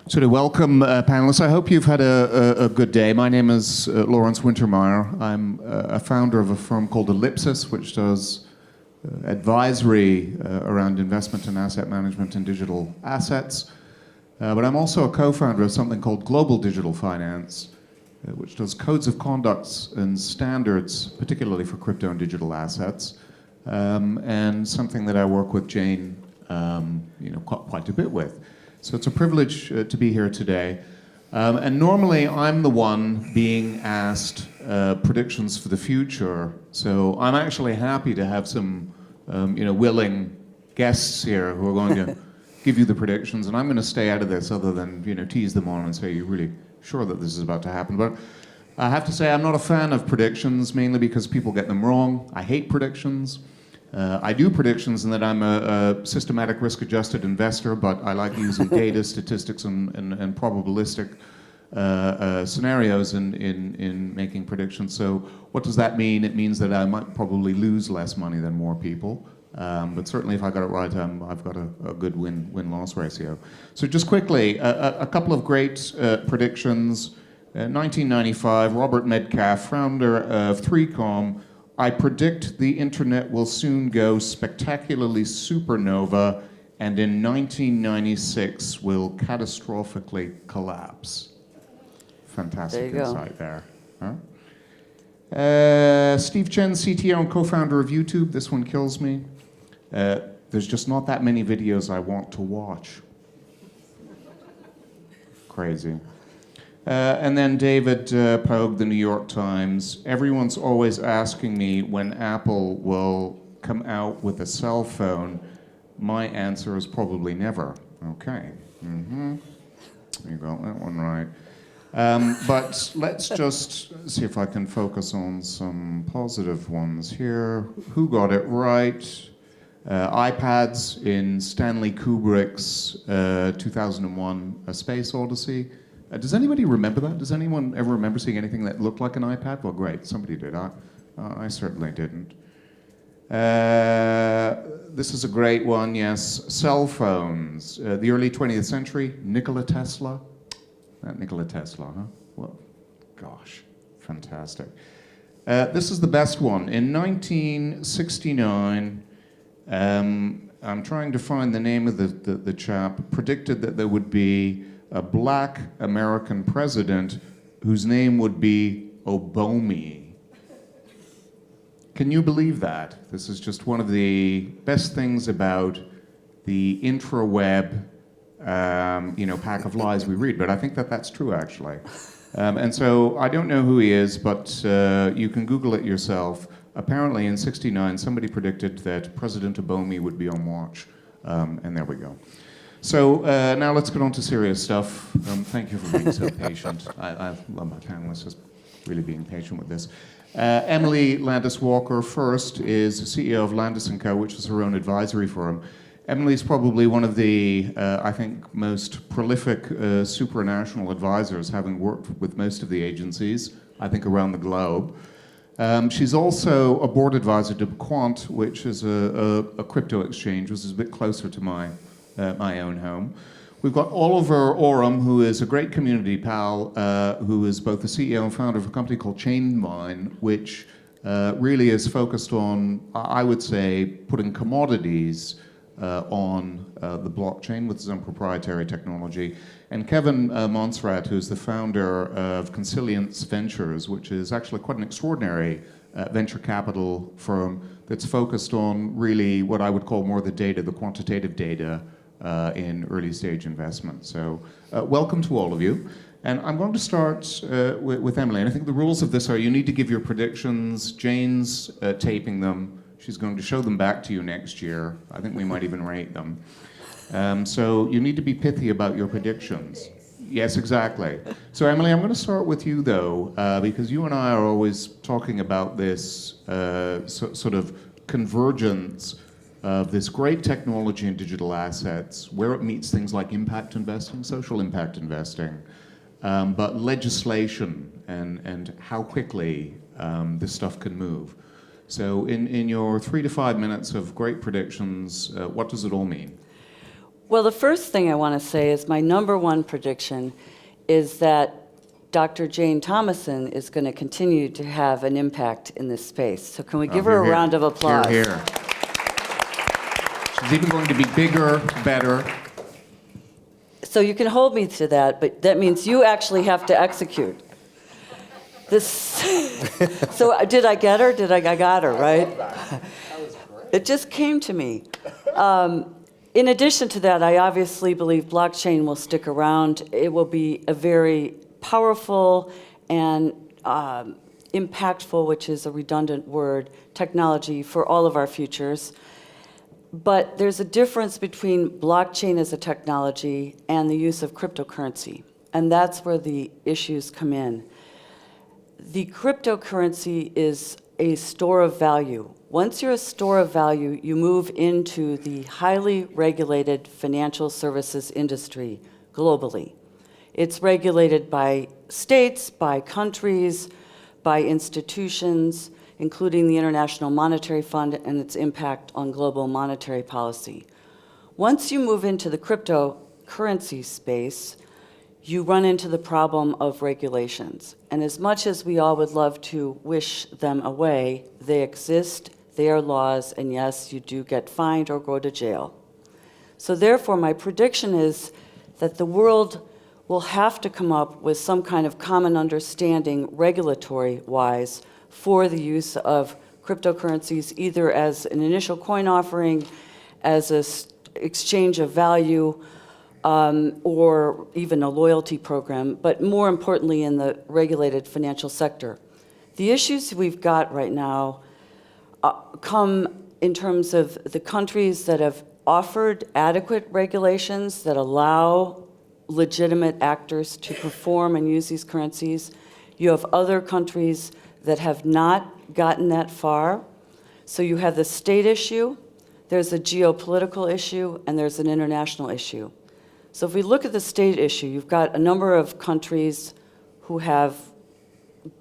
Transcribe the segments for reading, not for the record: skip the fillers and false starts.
So to welcome panelists, I hope you've had a good day. My name is Lawrence Wintermeyer. I'm a founder of a firm called Ellipsis, which does advisory around investment and asset management in digital assets. But I'm also a co-founder of something called Global Digital Finance, which does codes of conducts and standards, particularly for crypto and digital assets, and something that I work with Jane quite a bit with. So it's a privilege to be here today. And normally I'm the one being asked predictions for the future. So I'm actually happy to have some willing guests here who are going to give you the predictions. And I'm going to stay out of this other than tease them on and say, you're really sure that this is about to happen. But I have to say I'm not a fan of predictions, mainly because people get them wrong. I hate predictions. I do predictions in that I'm a systematic risk-adjusted investor, but I like using data, statistics, and probabilistic scenarios in making predictions. So what does that mean? It means that I might probably lose less money than more people. But certainly if I got it right, I've got a good win-loss ratio. So just quickly, a couple of great predictions. 1995, Robert Metcalfe, founder of 3Com, I predict the internet will soon go spectacularly supernova and in 1996 will catastrophically collapse. Fantastic insight there. Huh? Steve Chen, CTO and co-founder of YouTube. This one kills me. There's just not that many videos I want to watch. Crazy. And then David Pogue, the New York Times. Everyone's always asking me when Apple will come out with a cell phone. My answer is probably never. Okay. You got that one right. But let's just see if I can focus on some positive ones here. Who got it right? iPads in Stanley Kubrick's 2001 A Space Odyssey. Does anybody remember that? Does anyone ever remember seeing anything that looked like an iPad? Well, great, somebody did. I certainly didn't. This is a great one, yes. Cell phones. The early 20th century, Nikola Tesla. Nikola Tesla, huh? Well, gosh, fantastic. This is the best one. In 1969, I'm trying to find the name of the chap, predicted that there would be a black American president whose name would be Obomi. Can you believe that? This is just one of the best things about the intraweb, pack of lies we read, but I think that that's true, actually. And so I don't know who he is, but you can Google it yourself. Apparently in '69, somebody predicted that President Obomi would be on watch, and there we go. So now let's get on to serious stuff. Thank you for being so patient. I love my panelists just really being patient with this. Emily Landis-Walker first is the CEO of Landis & Co., which is her own advisory firm. Emily's probably one of the, I think, most prolific supranational advisors, having worked with most of the agencies, I think, around the globe. She's also a board advisor to Quant, which is a crypto exchange, which is a bit closer to my own home. We've got Oliver Oram, who is a great community pal, who is both the CEO and founder of a company called Chainvine, which really is focused on, I would say, putting commodities on the blockchain with his own proprietary technology. And Kevin Monsrat, who's the founder of Consilience Ventures, which is actually quite an extraordinary venture capital firm that's focused on really what I would call more the data, the quantitative data, in early stage investment. So welcome to all of you. And I'm going to start with Emily. And I think the rules of this are you need to give your predictions. Jane's taping them. She's going to show them back to you next year. I think we might even rate them. So you need to be pithy about your predictions. Yes, exactly. So Emily, I'm going to start with you though, because you and I are always talking about this sort of convergence of this great technology in digital assets, where it meets things like impact investing, social impact investing, but legislation and how quickly this stuff can move. So in your 3 to 5 minutes of great predictions, what does it all mean? Well, the first thing I want to say is my number one prediction is that Dr. Jane Thomason is going to continue to have an impact in this space. So can we give her a round of applause? Hear, hear. She's even going to be bigger, better. So you can hold me to that, but that means you actually have to execute. This. So did I get her? I got her, right? It just came to me. In addition to that, I obviously believe blockchain will stick around. It will be a very powerful and impactful, which is a redundant word, technology for all of our futures. But there's a difference between blockchain as a technology and the use of cryptocurrency. And that's where the issues come in. The cryptocurrency is a store of value. Once you're a store of value, you move into the highly regulated financial services industry globally. It's regulated by states, by countries, by institutions, including the International Monetary Fund and its impact on global monetary policy. Once you move into the cryptocurrency space, you run into the problem of regulations. And as much as we all would love to wish them away, they exist, they are laws, and yes, you do get fined or go to jail. So therefore, my prediction is that the world will have to come up with some kind of common understanding, regulatory-wise, for the use of cryptocurrencies, either as an initial coin offering, as an exchange of value, or even a loyalty program, but more importantly in the regulated financial sector. The issues we've got right now come in terms of the countries that have offered adequate regulations that allow legitimate actors to perform and use these currencies. You have other countries that have not gotten that far. So you have the state issue, there's a geopolitical issue, and there's an international issue. So if we look at the state issue, you've got a number of countries who have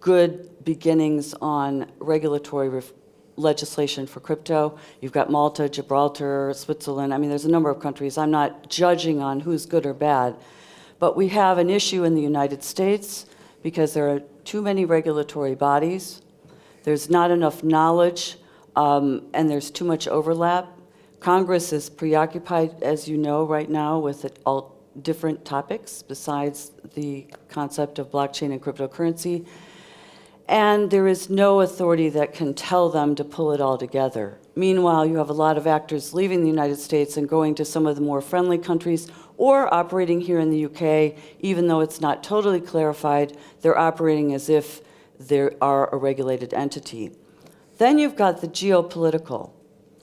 good beginnings on regulatory legislation for crypto. You've got Malta, Gibraltar, Switzerland. I mean, there's a number of countries. I'm not judging on who's good or bad. But we have an issue in the United States because there are too many regulatory bodies. There's not enough knowledge, and there's too much overlap. Congress is preoccupied, as you know, right now with all different topics besides the concept of blockchain and cryptocurrency. And there is no authority that can tell them to pull it all together. Meanwhile, you have a lot of actors leaving the United States and going to some of the more friendly countries or operating here in the UK, even though it's not totally clarified, they're operating as if they are a regulated entity. Then you've got the geopolitical.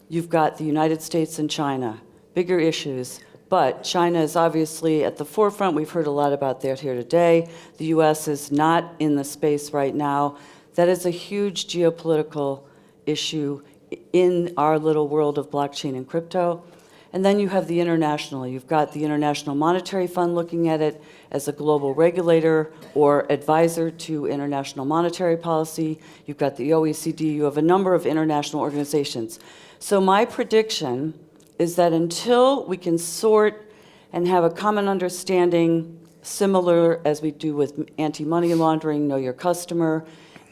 You've got the United States and China, bigger issues, but China is obviously at the forefront. We've heard a lot about that here today. The US is not in the space right now. That is a huge geopolitical issue in our little world of blockchain and crypto. And then you have the international. You've got the International Monetary Fund looking at it as a global regulator or advisor to international monetary policy. You've got the OECD. You have a number of international organizations. So my prediction is that until we can sort and have a common understanding, similar as we do with anti-money laundering, know your customer,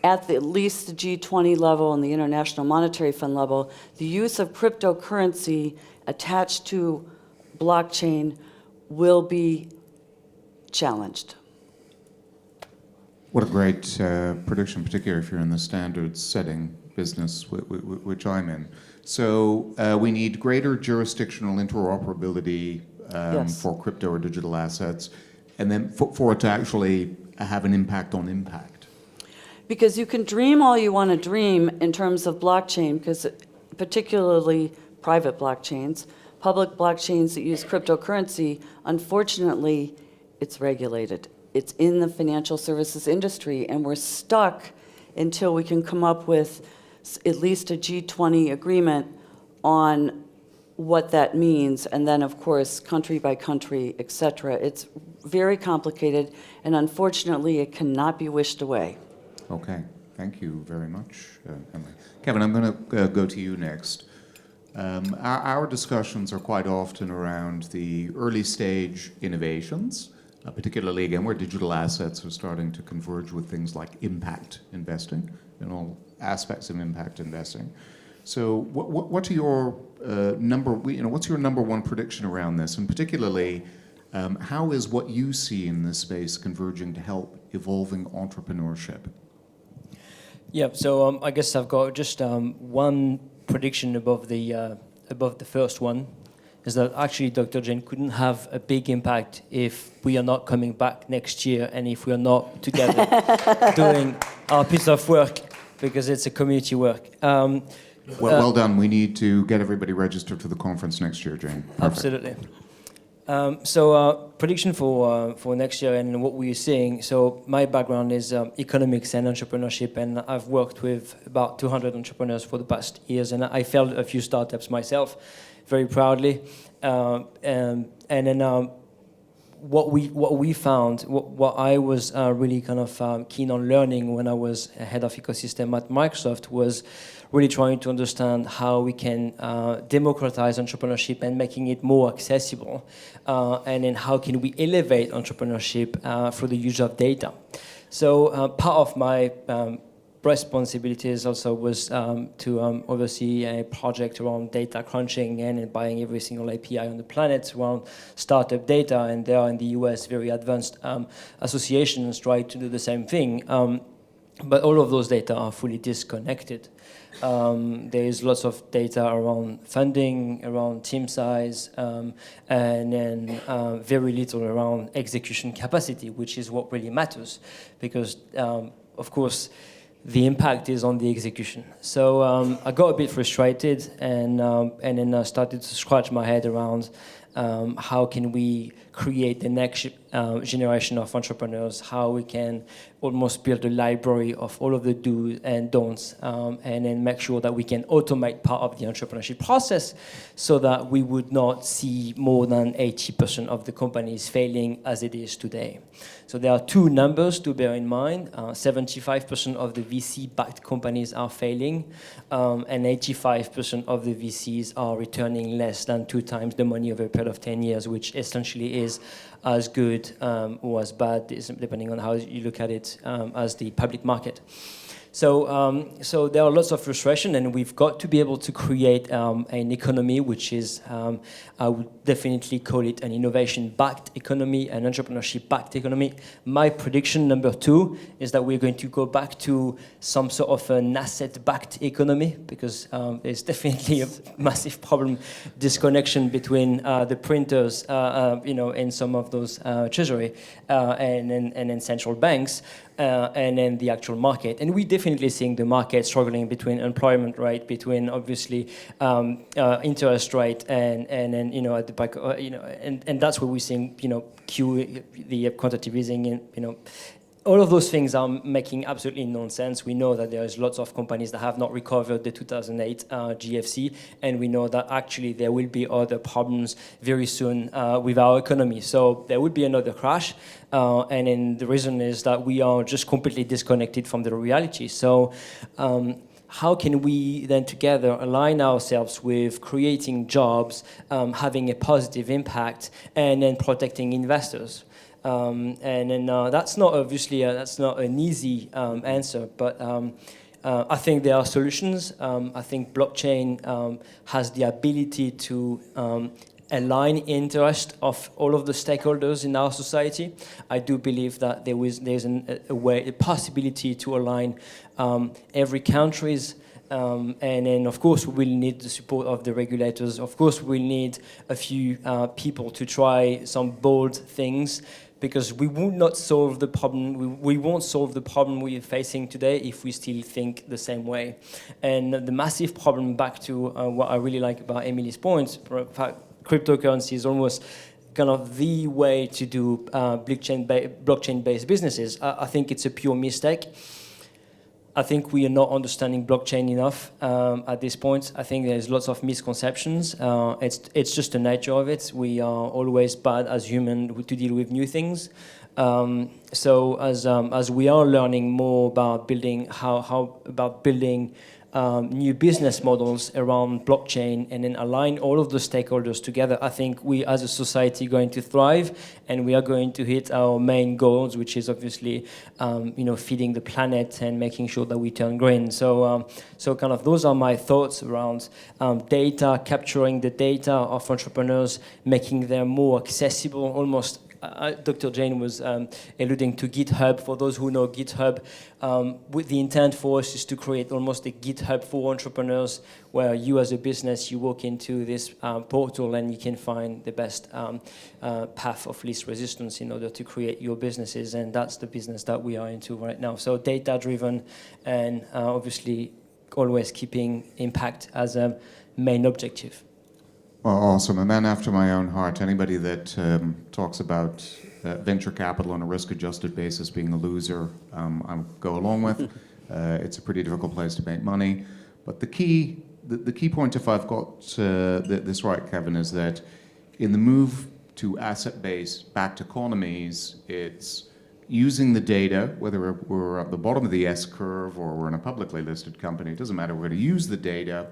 at least the G20 level and the International Monetary Fund level, the use of cryptocurrency attached to blockchain will be challenged. What a great prediction, particularly if you're in the standards setting business, which I'm in. So we need greater jurisdictional interoperability Yes. for crypto or digital assets, and then for it to actually have an impact on impact. Because you can dream all you want to dream in terms of blockchain, because particularly private blockchains, public blockchains that use cryptocurrency, unfortunately, it's regulated. It's in the financial services industry, and we're stuck until we can come up with at least a G20 agreement on what that means, and then, of course, country by country, et cetera. It's very complicated, and unfortunately, it cannot be wished away. Okay, thank you very much, Emily. Kevin, I'm going to go to you next. Our discussions are quite often around the early stage innovations, particularly again where digital assets are starting to converge with things like impact investing and all aspects of impact investing. So, what are your what's your number one prediction around this, and particularly, how is what you see in this space converging to help evolving entrepreneurship? Yeah, so I guess I've got just one prediction above the first one, is that actually Dr. Jane couldn't have a big impact if we are not coming back next year and if we are not together doing our piece of work, because it's a community work. Well done. We need to get everybody registered for the conference next year, Jane. Perfect. Absolutely. So prediction for next year and what we're seeing. So my background is economics and entrepreneurship, and I've worked with about 200 entrepreneurs for the past years, and I failed a few startups myself, very proudly. And then what we found, what I was really kind of keen on learning when I was head of ecosystem at Microsoft was really trying to understand how we can democratize entrepreneurship and making it more accessible, and then how can we elevate entrepreneurship through the use of data. So part of my responsibilities also was to oversee a project around data crunching and buying every single API on the planet around startup data, and there are in the US very advanced associations try to do the same thing. But all of those data are fully disconnected. There is lots of data around funding, around team size, and then very little around execution capacity, which is what really matters, because of course the impact is on the execution. So I got a bit frustrated, and then I started to scratch my head around how can we create the next generation of entrepreneurs, how we can almost build a library of all of the do's and don'ts, and then make sure that we can automate part of the entrepreneurship process so that we would not see more than 80% of the companies failing as it is today. So there are two numbers to bear in mind. 75% of the VC-backed companies are failing, and 85% of the VCs are returning less than 2 times the money over a period of 10 years, which essentially is as good or as bad, depending on how you look at it, as the public market. So there are lots of frustration, and we've got to be able to create an economy which is, I would definitely call it an innovation-backed economy, an entrepreneurship-backed economy. My prediction number 2 is that we're going to go back to some sort of an asset-backed economy, because there's definitely a massive problem, disconnection between the printers, in some of those treasury, and then central banks. And then the actual market. And we're definitely seeing the market struggling between employment rate, between obviously interest rate, and then at the back, and that's where we're seeing the quantitative easing, all of those things are making absolutely nonsense. We know that there is lots of companies that have not recovered the 2008 GFC, and we know that actually there will be other problems very soon with our economy. So there will be another crash, and then the reason is that we are just completely disconnected from the reality. So how can we then together align ourselves with creating jobs, having a positive impact, and then protecting investors? And then that's not an easy answer, but I think there are solutions. I think blockchain has the ability to align interest of all of the stakeholders in our society. I do believe that there's a possibility to align every country's. And then, of course, we will need the support of the regulators. Of course, we'll need a few people to try some bold things, because we will not solve the problem. We won't solve the problem we're facing today if we still think the same way. And the massive problem, back to what I really like about Emily's point, cryptocurrency is almost kind of the way to do blockchain-based businesses. I think it's a pure mistake. I think we are not understanding blockchain enough at this point. I think there's lots of misconceptions. It's just the nature of it. We are always bad as humans to deal with new things. So as we are learning more about building new business models around blockchain and then align all of the stakeholders together, I think we as a society are going to thrive, and we are going to hit our main goals, which is obviously feeding the planet and making sure that we turn green. So kind of those are my thoughts around data, capturing the data of entrepreneurs, making them more accessible, almost. Dr. Jane was alluding to GitHub. For those who know GitHub, with the intent for us is to create almost a GitHub for entrepreneurs, where you as a business, you walk into this portal and you can find the best path of least resistance in order to create your businesses. And that's the business that we are into right now. So data-driven and obviously always keeping impact as a main objective. Well, awesome. A man after my own heart. Anybody that talks about venture capital on a risk-adjusted basis being a loser, I'll go along with. It's a pretty difficult place to make money. But the key point, if I've got this right, Kevin, is that in the move to asset-based backed economies, it's using the data, whether we're at the bottom of the S-curve or we're in a publicly listed company, it doesn't matter, we're going to use the data.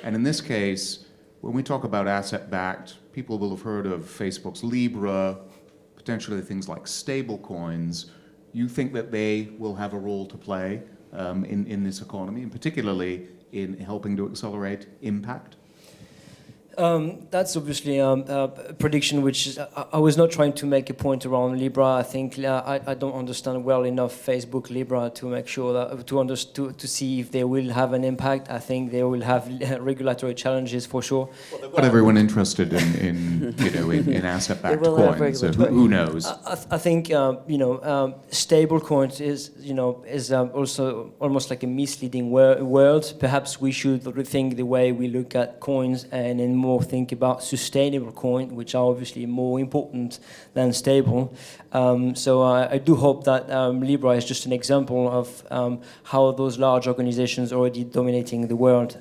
And in this case, when we talk about asset-backed, people will have heard of Facebook's Libra, potentially things like stable coins. You think that they will have a role to play in this economy, and particularly in helping to accelerate impact? That's obviously a prediction which is, I was not trying to make a point around Libra. I think I don't understand well enough Facebook Libra to make sure that to see if they will have an impact. I think they will have regulatory challenges for sure. Well, they've got everyone interested in asset-backed coins. So who knows? I think stable coins is also almost like a misleading word. Perhaps we should rethink the way we look at coins and in more think about sustainable coin, which are obviously more important than stable. So I do hope that Libra is just an example of how those large organizations already dominating the world,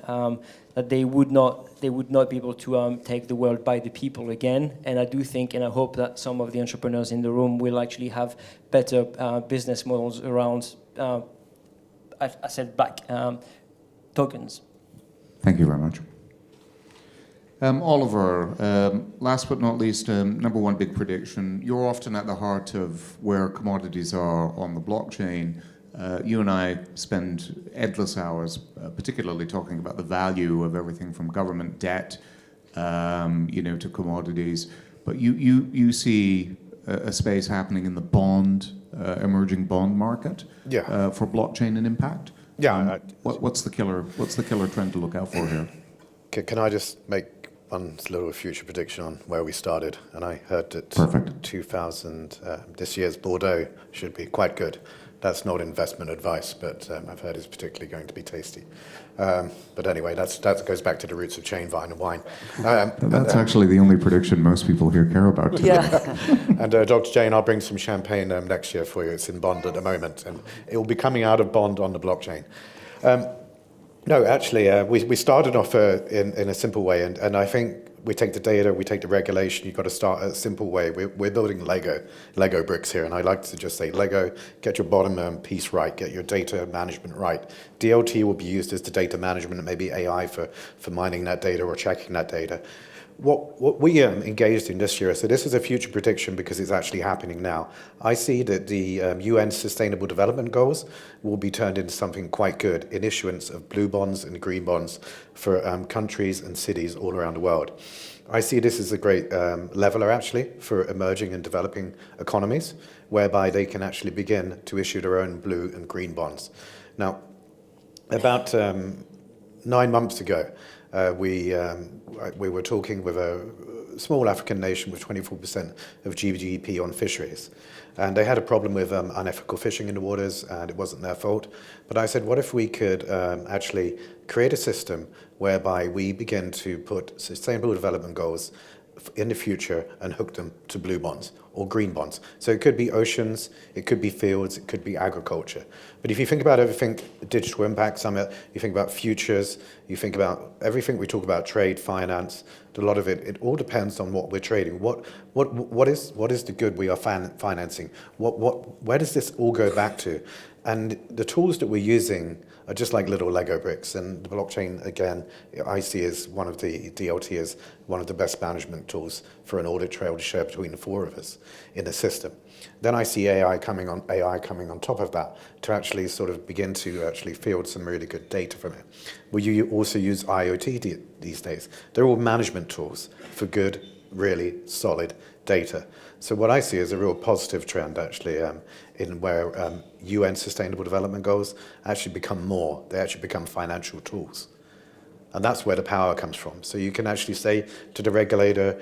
that they would not be able to take the world by the people again. And I do think, and I hope that some of the entrepreneurs in the room will actually have better business models around asset-backed tokens. Thank you very much. Oliver, last but not least, number one big prediction. You're often at the heart of where commodities are on the blockchain. You and I spend endless hours, particularly talking about the value of everything from government debt, to commodities. But you see a space happening in the emerging bond market for blockchain and impact. Yeah. What's the killer trend to look out for here? Can I just make one little future prediction on where we started? And I heard that this year's Bordeaux should be quite good. That's not investment advice, but I've heard it's particularly going to be tasty. But anyway, that goes back to the roots of chain vine and wine. That's actually the only prediction most people here care about today. Yeah. And Dr. Jane, I'll bring some champagne next year for you. It's in Bond at the moment, and it will be coming out of Bond on the blockchain. No, actually, we started off in a simple way, and I think we take the data, we take the regulation. You've got to start a simple way. We're building Lego bricks here, and I like to just say Lego. Get your bottom piece right. Get your data management right. DLT will be used as the data management, and maybe AI for mining that data or checking that data. What we engaged in this year, so this is a future prediction because it's actually happening now. I see that the UN Sustainable Development Goals will be turned into something quite good in issuance of blue bonds and green bonds for countries and cities all around the world. I see this as a great leveler actually for emerging and developing economies, whereby they can actually begin to issue their own blue and green bonds. Now, about 9 months ago, we were talking with a small African nation with 24% of GDP on fisheries. And they had a problem with unethical fishing in the waters, and it wasn't their fault. But I said, what if we could actually create a system whereby we begin to put sustainable development goals in the future and hook them to blue bonds or green bonds. So it could be oceans, it could be fields, it could be agriculture. But if you think about everything, the Digital Impact Summit, you think about futures, you think about everything we talk about, trade, finance, a lot of it, it all depends on what we're trading. What is the good we are financing? Where does this all go back to? And the tools that we're using are just like little Lego bricks. And the blockchain, again, I see as one of the DLT as one of the best management tools for an audit trail to share between the four of us in the system. Then I see AI coming on top of that to actually sort of begin to actually field some really good data from it. Will you also use IoT these days? They're all management tools for good, really solid data. So what I see is a real positive trend actually in where UN Sustainable Development Goals actually become more. They actually become financial tools. And that's where the power comes from. So you can actually say to the regulator,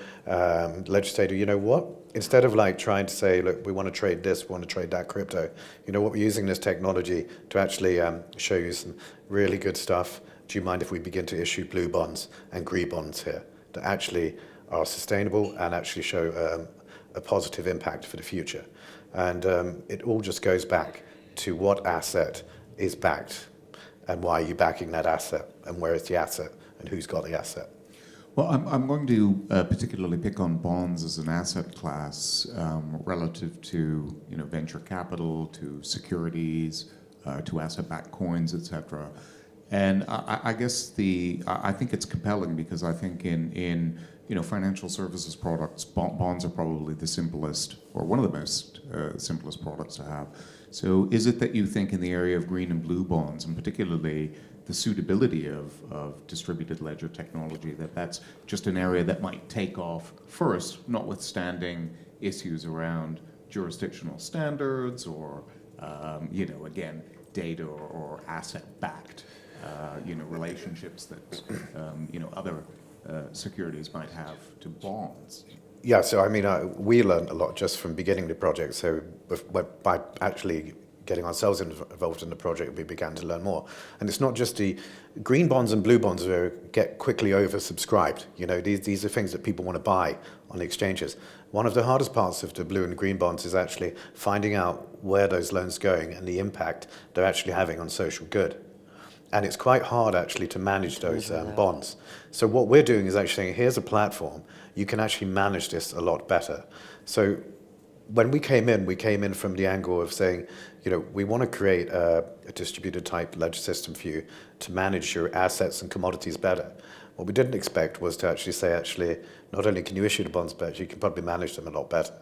legislator, you know what? Instead of like trying to say, look, we want to trade this, we want to trade that crypto, you know what, we're using this technology to actually show you some really good stuff. Do you mind if we begin to issue blue bonds and green bonds here that actually are sustainable and actually show a positive impact for the future? And it all just goes back to what asset is backed and why are you backing that asset and where is the asset and who's got the asset. Well, I'm going to particularly pick on bonds as an asset class relative to venture capital, to securities, to asset-backed coins, etc. And I guess I think it's compelling because I think in financial services products, bonds are probably the simplest or one of the most simplest products to have. So is it that you think in the area of green and blue bonds, and particularly the suitability of distributed ledger technology, that's just an area that might take off first, notwithstanding issues around jurisdictional standards or, again, data or asset-backed, relationships that, other securities might have to bonds? Yeah, so I mean, we learned a lot just from beginning the project. So by actually getting ourselves involved in the project, we began to learn more. And it's not just the green bonds and blue bonds that get quickly oversubscribed. These are things that people want to buy on the exchanges. One of the hardest parts of the blue and green bonds is actually finding out where those loans are going and the impact they're actually having on social good. And it's quite hard actually to manage those bonds. So what we're doing is actually saying, here's a platform, you can actually manage this a lot better. So when we came in from the angle of saying, we want to create a distributed type ledger system for you to manage your assets and commodities better. What we didn't expect was to actually say, not only can you issue the bonds better, you can probably manage them a lot better.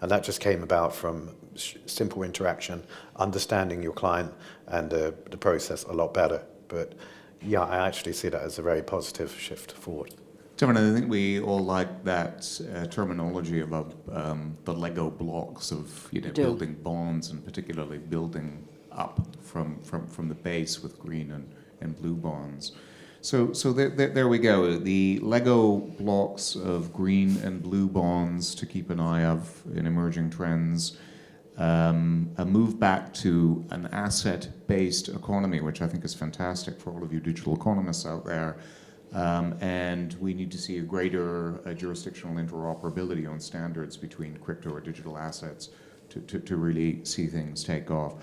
And that just came about from simple interaction, understanding your client and the process a lot better. But yeah, I actually see that as a very positive shift forward. Stefan, I think we all like that terminology about the Lego blocks of building bonds and particularly building up from the base with green and blue bonds. So there we go. The Lego blocks of green and blue bonds to keep an eye of in emerging trends. A move back to an asset-based economy, which I think is fantastic for all of you digital economists out there. And we need to see a greater jurisdictional interoperability on standards between crypto or digital assets to really see things take off.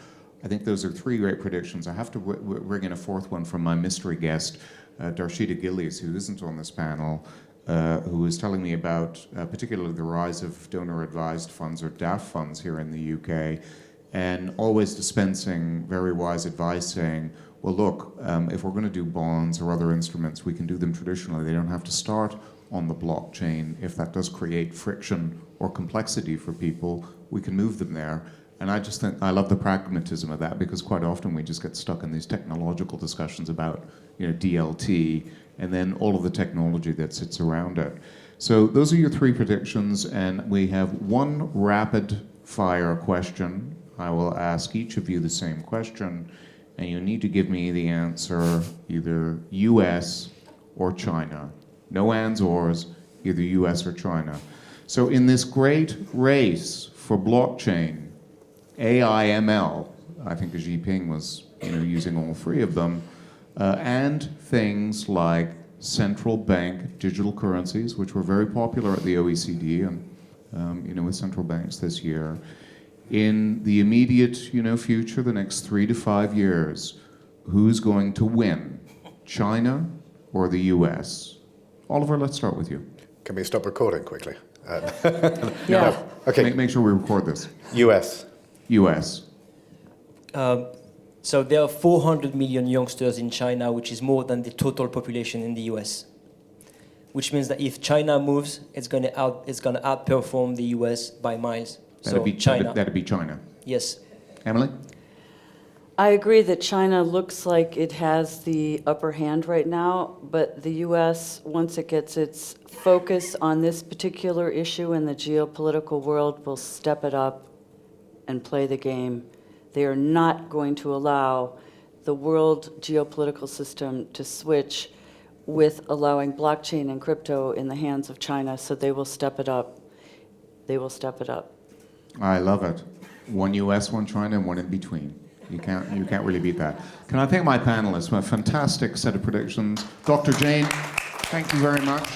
I think those are three great predictions. I have to bring in a fourth one from my mystery guest, Darshita Gillies, who isn't on this panel, who was telling me about particularly the rise of donor-advised funds or DAF funds here in the UK, and always dispensing very wise advice saying, well, look, if we're going to do bonds or other instruments, we can do them traditionally. They don't have to start on the blockchain. If that does create friction or complexity for people, we can move them there. And I just think I love the pragmatism of that, because quite often we just get stuck in these technological discussions about DLT and then all of the technology that sits around it. So those are your three predictions, and we have one rapid fire question. I will ask each of you the same question, and you need to give me the answer either US or China. No ands, ors, either US or China. So in this great race for blockchain, AI, ML, I think Xi Jinping was using all three of them, and things like central bank digital currencies, which were very popular at the OECD and with central banks this year. In the immediate, future, the next 3 to 5 years, who's going to win, China or the U.S.? Oliver, let's start with you. Can we stop recording quickly? Yeah. Okay. Make sure we record this. US. U.S. So there are 400 million youngsters in China, which is more than the total population in the US. Which means that if China moves, it's going to outperform the US by miles. That'd be China. That'd be China. Yes. Emily? I agree that China looks like it has the upper hand right now, but the U.S., once it gets its focus on this particular issue in the geopolitical world, will step it up and play the game. They are not going to allow the world geopolitical system to switch with allowing blockchain and crypto in the hands of China, so they will step it up. They will step it up. I love it. One U.S., one China, and one in between. You can't really beat that. Can I thank my panelists for a fantastic set of predictions? Dr. Jane, thank you very much.